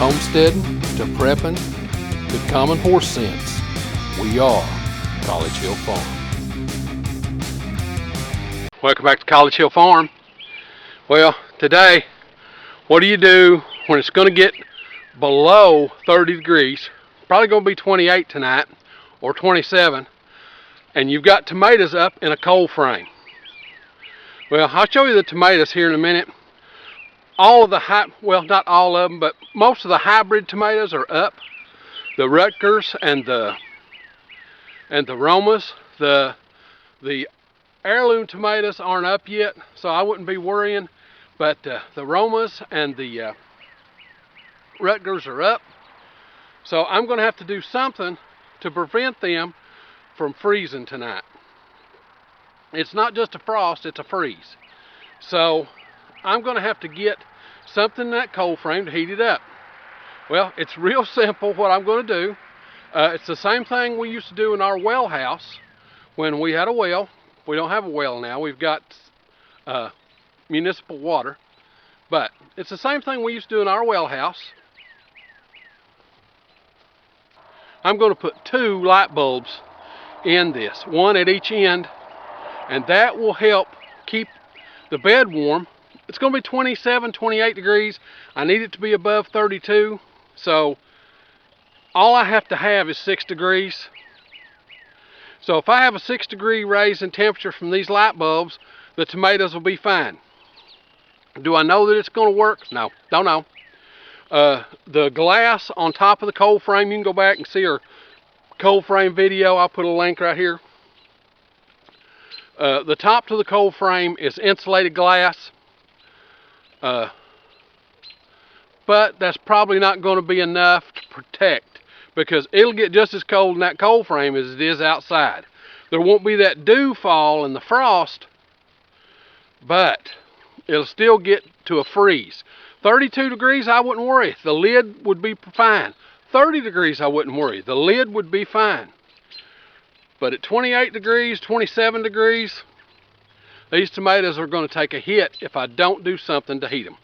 homesteading to prepping to common horse sense, we are College Hill Farm. Welcome back to College Hill Farm. Well, today, what do you do when it's going to get below 30 degrees? Probably going to be 28 tonight or 27, and you've got tomatoes up in a cold frame. Well, I'll show you the tomatoes here in a minute. All of the well, not all of them, but most of the hybrid tomatoes are up. The Rutgers and the Romas. The heirloom tomatoes aren't up yet, so I wouldn't be worrying. But the Romas and the Rutgers are up. So I'm going to have to do something to prevent them from freezing tonight. It's not just a frost, it's a freeze. So I'm going to have to get something in that cold frame to heat it up. Well, it's real simple what I'm going to do. It's the same thing we used to do in our well house when we had a well. We don't have a well now. We've got municipal water. But it's the same thing we used to do in our well house. I'm going to put 2 light bulbs in this, one at each end, and that will help keep the bed warm. It's going to be 27, 28 degrees. I need it to be above 32, so all I have to have is 6 degrees. So if I have a 6 degree raise in temperature from these light bulbs, the tomatoes will be fine. Do I know that it's going to work? No, don't know. The glass on top of the cold frame, you can go back and see our cold frame video. I'll put a link right here. The top to the cold frame is insulated glass. But that's probably not going to be enough to protect, because it'll get just as cold in that cold frame as it is outside. There won't be that dew fall and the frost, but it'll still get to a freeze. 32 degrees, I wouldn't worry. The lid would be fine. 30 degrees, I wouldn't worry. The lid would be fine. But at 28 degrees, 27 degrees, these tomatoes are going to take a hit if I don't do something to heat them.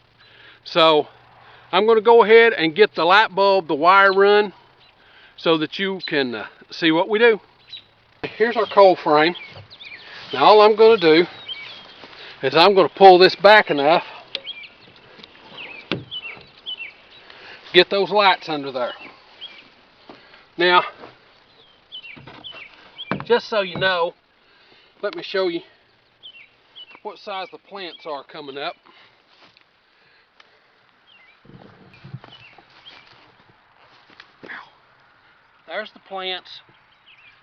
So I'm going to go ahead and get the light bulb, the wire run, so that you can see what we do. Here's our cold frame. Now all I'm going to do is I'm going to pull this back enough to get those lights under there. Now, just so you know, let me show you what size the plants are coming up. There's the plants.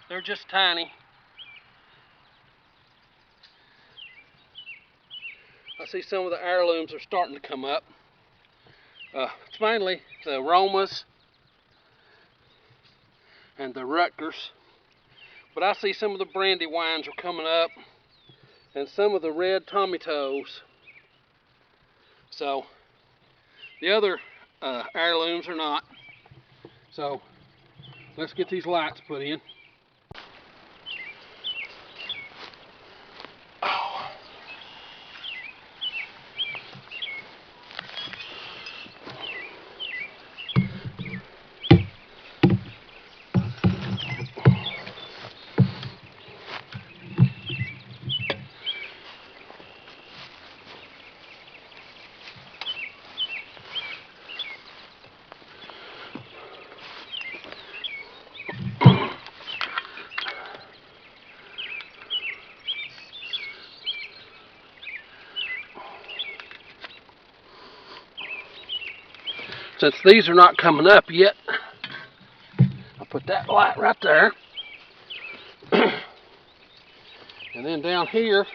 They're just tiny. I see some of the heirlooms are starting to come up. It's mainly the Romas and the Rutgers. But I see some of the Brandywines are coming up, and some of the red tomatoes. So the other heirlooms are not. So let's get these lights put in. Since these are not coming up yet, I'll put that light right there. And then down here,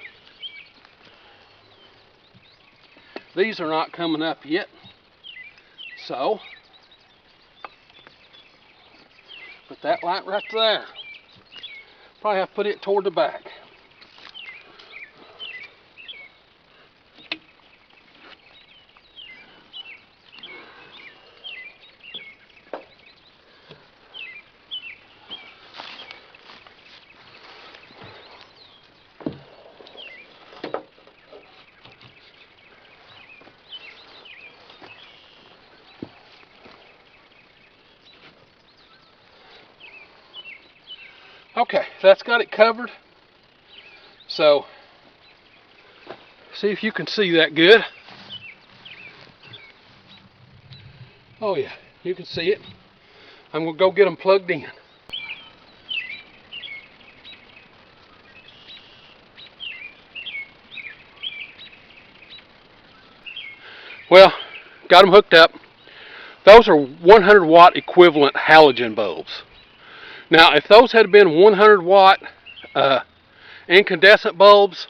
these are not coming up yet. So, put that light right there. Probably have to put it toward the back. Okay, that's got it covered. So, see if you can see that good. Oh yeah, you can see it. I'm gonna go get them plugged in. Well, got them hooked up. Those are 100 watt equivalent halogen bulbs. Now, if those had been 100 watt incandescent bulbs,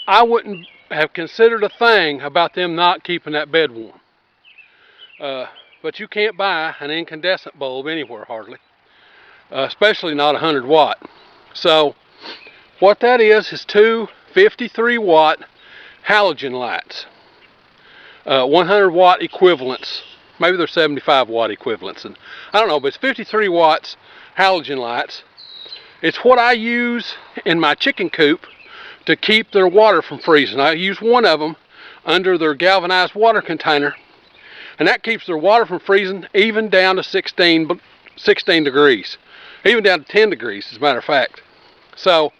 I wouldn't have considered a thing about them not keeping that bed warm. But you can't buy an incandescent bulb anywhere hardly, especially not 100 watt. So what that is two 53 watt halogen lights, 100 watt equivalents. Maybe they're 75 watt equivalents, and I don't know, but it's 53 watts halogen lights. It's what I use in my chicken coop to keep their water from freezing. I use one of them under their galvanized water container, and that keeps their water from freezing even down to 16 degrees, even down to 10 degrees as a matter of fact. So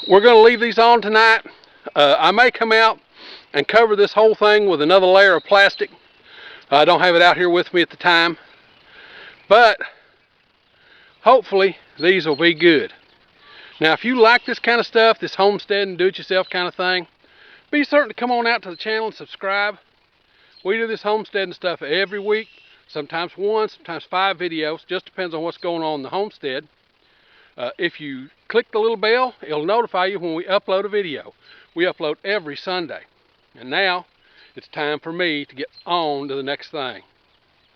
we're going to leave these on tonight. I may come out and cover this whole thing with another layer of plastic. I don't have it out here with me at the time, but hopefully these will be good. Now, if you like this kind of stuff, this homestead and do-it-yourself kind of thing, be certain to come on out to the channel and subscribe. We do this homesteading stuff every week, sometimes 1, sometimes 5 videos. Just depends on what's going on in the homestead. If you click the little bell, it'll notify you when we upload a video. We upload every Sunday. And now, it's time for me to get on to the next thing.